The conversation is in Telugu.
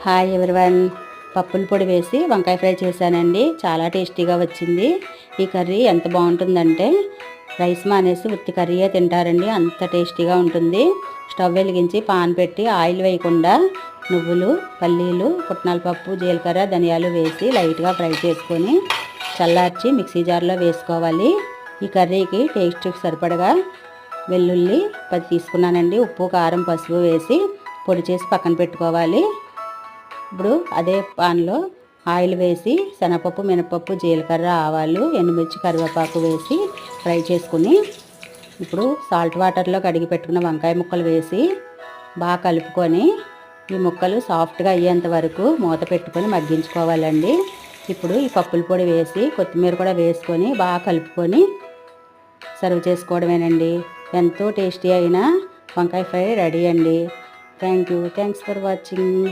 హాయ్ ఎవరివన్, పప్పుల పొడి వేసి వంకాయ ఫ్రై చేశానండి. చాలా టేస్టీగా వచ్చింది. ఈ కర్రీ ఎంత బాగుంటుందంటే రైస్ మానేసి ఉత్తి కర్రీయే తింటారండి, అంత టేస్టీగా ఉంటుంది. స్టవ్ వెలిగించి పాన్ పెట్టి ఆయిల్ వేయకుండా నువ్వులు, పల్లీలు, పుట్నాల పప్పు, జీలకర్ర, ధనియాలు వేసి లైట్గా ఫ్రై చేసుకొని చల్లార్చి మిక్సీ జార్లో వేసుకోవాలి. ఈ కర్రీకి టేస్ట్కి సరిపడగా వెల్లుల్లి 10 తీసుకున్నానండి. ఉప్పు, కారం, పసుపు వేసి పొడి చేసి పక్కన పెట్టుకోవాలి. ఇప్పుడు అదే పాన్లో ఆయిల్ వేసి శనగపప్పు, మినపప్పు, జీలకర్ర, ఆవాలు, ఎండుమిర్చి, కరివేపాకు వేసి ఫ్రై చేసుకుని ఇప్పుడు సాల్ట్ వాటర్లో కడిగి పెట్టుకున్న వంకాయ ముక్కలు వేసి బాగా కలుపుకొని ఈ ముక్కలు సాఫ్ట్గా అయ్యేంత వరకు మూత పెట్టుకొని మగ్గించుకోవాలండి. ఇప్పుడు ఈ పప్పుల పొడి వేసి కొత్తిమీర కూడా వేసుకొని బాగా కలుపుకొని సర్వ్ చేసుకోవడమేనండి. ఎంతో టేస్టీ అయిన వంకాయ ఫ్రై రెడీ అండి. Thanks for watching.